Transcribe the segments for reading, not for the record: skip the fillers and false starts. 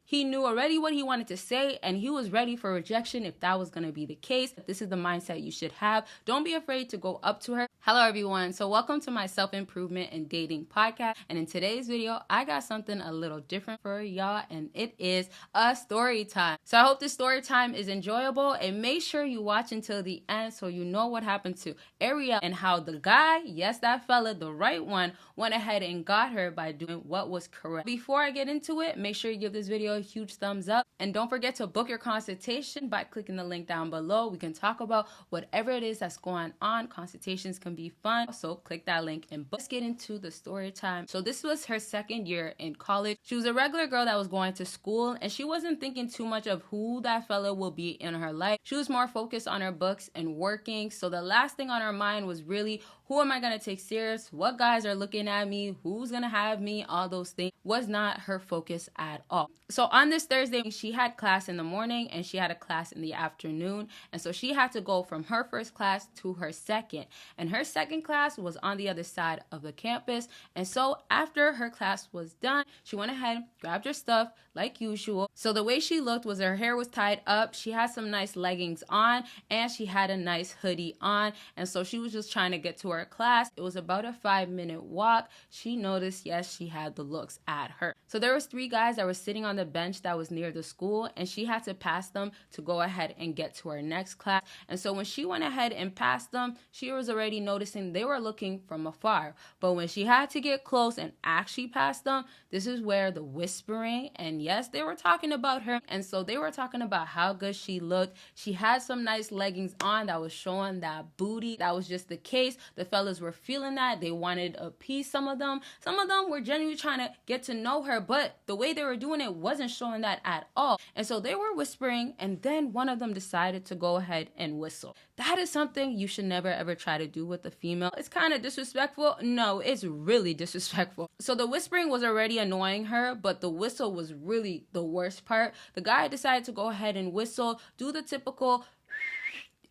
He knew already what he wanted to say, and he was ready for rejection if that was going to be the case. This is the mindset you should have. Don't be afraid to go up to her. Hello everyone, so welcome to my self-improvement and dating podcast, and in today's video I got something a little different for y'all, and it is a story time. So I hope this story time is enjoyable, and make sure you watch until the end so you know what happened to Ariel and how the guy, yes that fella, the right one, went ahead and got her by doing what was correct. Before I get into it, make sure you give this video a huge thumbs up, and don't forget to book your consultation by clicking the link down below. We can talk about whatever it is that's going on. Consultations can be fun, so click that link and book. Let's get into the story time. So this was her second year in college. She was a regular girl that was going to school, and she wasn't thinking too much of who that fella will be in her life. She was more focused on her books and working, so the last thing on her mind was really, who am I gonna take serious? What guys are looking at me? Who's gonna have me? All those things was not her focus at all. So on this Thursday, she had class in the morning and she had a class in the afternoon. And so she had to go from her first class to her second. And her second class was on the other side of the campus. And so after her class was done, she went ahead, grabbed her stuff like usual. So the way she looked was her hair was tied up. She had some nice leggings on and she had a nice hoodie on. And so she was just trying to get to her class. It was about a 5-minute walk. She noticed, yes, she had the looks at her. So there was 3 guys that were sitting on the bench that was near the school, and she had to pass them to go ahead and get to her next class. And so when she went ahead and passed them, she was already noticing they were looking from afar. But when she had to get close and actually pass them, this is where the whispering, and yes, they were talking about her. And so they were talking about how good she looked. She had some nice leggings on that was showing that booty. That was just the case. The fellas were feeling that. They wanted a piece, some of them. Some of them were genuinely trying to get to know her, but the way they were doing it wasn't showing that at all. And so they were whispering, and then one of them decided to go ahead and whistle. That is something you should never ever try to do with a female. It's kind of disrespectful. No, it's really disrespectful. So the whispering was already annoying her, but the whistle was really the worst part. The guy decided to go ahead and whistle, do the typical,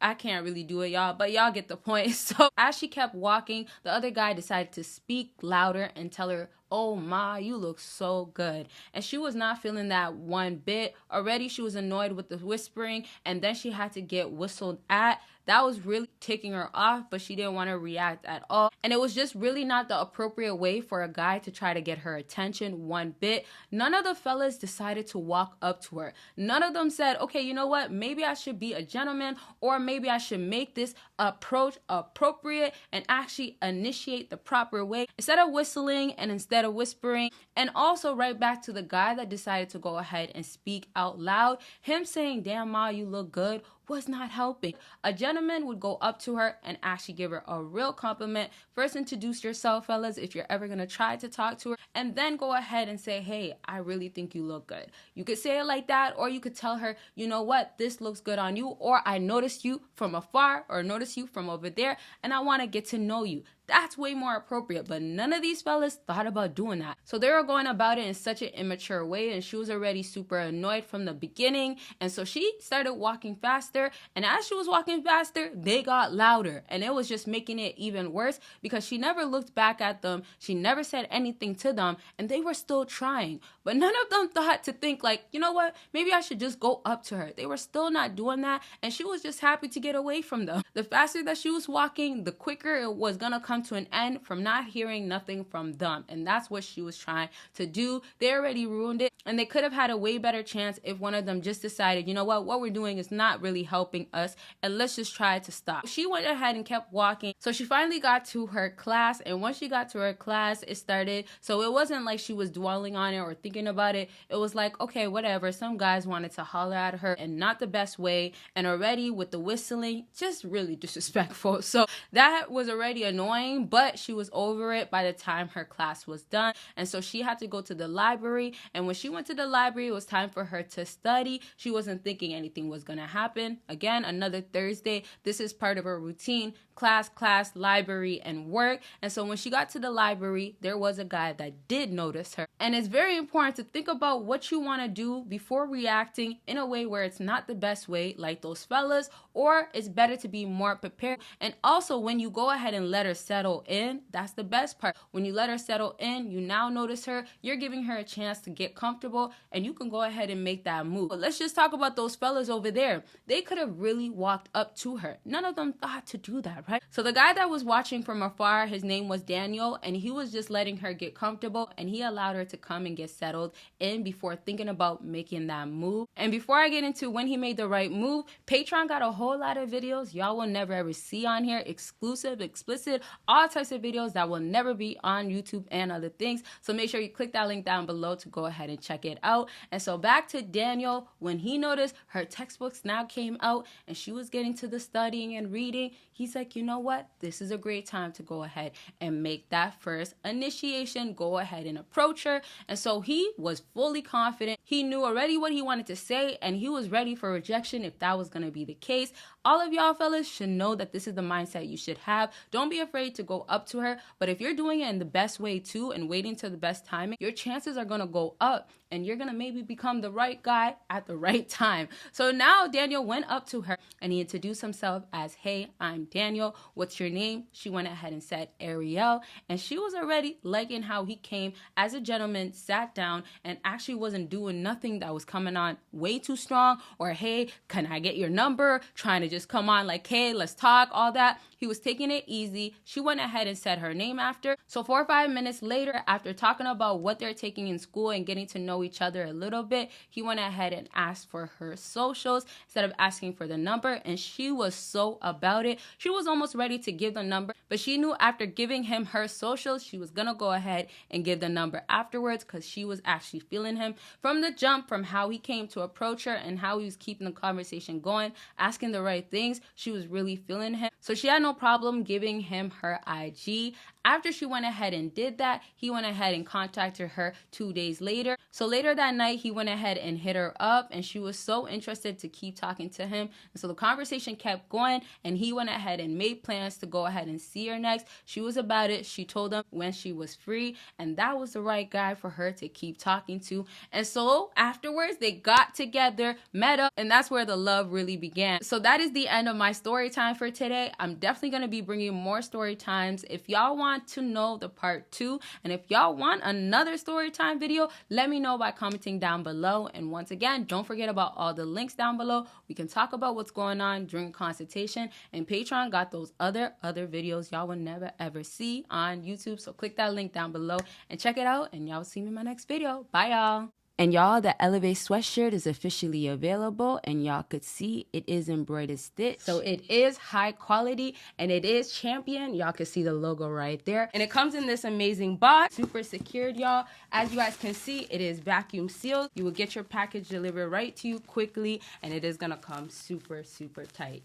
I can't really do it, y'all, but y'all get the point. So as she kept walking, the other guy decided to speak louder and tell her, "Oh ma, you look so good." And she was not feeling that one bit. Already she was annoyed with the whispering, and then she had to get whistled at. That was really ticking her off, but she didn't want to react at all. And it was just really not the appropriate way for a guy to try to get her attention one bit. None of the fellas decided to walk up to her. None of them said, okay, you know what? Maybe I should be a gentleman, or maybe I should make this approach appropriate and actually initiate the proper way instead of whistling and instead of whispering. And also right back to the guy that decided to go ahead and speak out loud. Him saying, "Damn ma, you look good," was not helping. A gentleman would go up to her and actually give her a real compliment. First, introduce yourself, fellas, if you're ever gonna try to talk to her, and then go ahead and say, "Hey, I really think you look good." You could say it like that, or you could tell her, "You know what, this looks good on you," or "I noticed you from afar," or "Notice you from over there, and I wanna get to know you." That's way more appropriate, but none of these fellas thought about doing that. So they were going about it in such an immature way, and she was already super annoyed from the beginning. And so she started walking faster, and as she was walking faster, they got louder, and it was just making it even worse because she never looked back at them. She never said anything to them, and they were still trying. But none of them thought to think like, you know what, maybe I should just go up to her. They were still not doing that, and she was just happy to get away from them. The faster that she was walking, the quicker it was gonna come to an end from not hearing nothing from them. And that's what she was trying to do. They already ruined it, and they could have had a way better chance if one of them just decided, you know what we're doing is not really helping us, and let's just try to stop. She went ahead and kept walking. So she finally got to her class, and once she got to her class, it started. So it wasn't like she was dwelling on it or thinking about it. It was like, okay, whatever. Some guys wanted to holler at her and not the best way, and already with the whistling, just really disrespectful. So that was already annoying, but she was over it by the time her class was done. And so she had to go to the library, and when she went to the library, it was time for her to study. She wasn't thinking anything was gonna happen. Again, another Thursday. This is part of her routine: class, library, and work. And so when she got to the library, there was a guy that did notice her. And it's very important to think about what you want to do before reacting in a way where it's not the best way, like those fellas, or it's better to be more prepared. And also, when you go ahead and let her settle settle in, that's the best part. When you let her settle in, you now notice her, you're giving her a chance to get comfortable, and you can go ahead and make that move. But let's just talk about those fellas over there. They could have really walked up to her. None of them thought to do that, right? So the guy that was watching from afar, his name was Daniel, and he was just letting her get comfortable, and he allowed her to come and get settled in before thinking about making that move. And before I get into when he made the right move, Patreon got a whole lot of videos y'all will never ever see on here, exclusive, explicit, all types of videos that will never be on YouTube and other things. So make sure you click that link down below to go ahead and check it out. And so back to Daniel, when he noticed her textbooks now came out and she was getting to the studying and reading, he's like, you know what? This is a great time to go ahead and make that first initiation, go ahead and approach her. And so he was fully confident. He knew already what he wanted to say, and he was ready for rejection if that was going to be the case. All of y'all fellas should know that this is the mindset you should have. Don't be afraid to go up to her, but if you're doing it in the best way too and waiting till the best timing, your chances are going to go up, and you're going to maybe become the right guy at the right time. So now Daniel went up to her and he introduced himself as, hey, I'm Daniel. What's your name? She went ahead and said Ariel, and she was already liking how he came as a gentleman, sat down, and actually wasn't doing nothing that was coming on way too strong, or hey, can I get your number? Trying to just come on like, hey, let's talk, all that. He was taking it easy. She went ahead and said her name after. So 4 or 5 minutes later, after talking about what they're taking in school and getting to know each other a little bit, he went ahead and asked for her socials instead of asking for the number. And she was so about it. She was almost ready to give the number, but she knew after giving him her socials, she was gonna go ahead and give the number afterwards, because she was actually feeling him from the jump, from how he came to approach her and how he was keeping the conversation going, asking the right things. She was really feeling him. So she had no problem giving him her IG. After she went ahead and did that, he went ahead and contacted her 2 days later. So later that night, he went ahead and hit her up, and she was so interested to keep talking to him. And so the conversation kept going, and he went ahead and made plans to go ahead and see her next. She was about it. She told him when she was free, and that was the right guy for her to keep talking to. And so afterwards, they got together, met up, and that's where the love really began. So that is the end of my story time for today. I'm definitely going to be bringing more story times. If y'all want to know the part 2, and if y'all want another story time video, let me know by commenting down below. And once again, don't forget about all the links down below. We can talk about what's going on during consultation, and Patreon got those other videos y'all will never ever see on YouTube. So click that link down below and check it out, and y'all will see me in my next video. Bye y'all. And y'all, the Elevate sweatshirt is officially available, and y'all could see it is embroidered stitch. So it is high quality, and it is champion. Y'all can see the logo right there. And it comes in this amazing box, super secured, y'all. As you guys can see, it is vacuum sealed. You will get your package delivered right to you quickly, and it is gonna come super, super tight.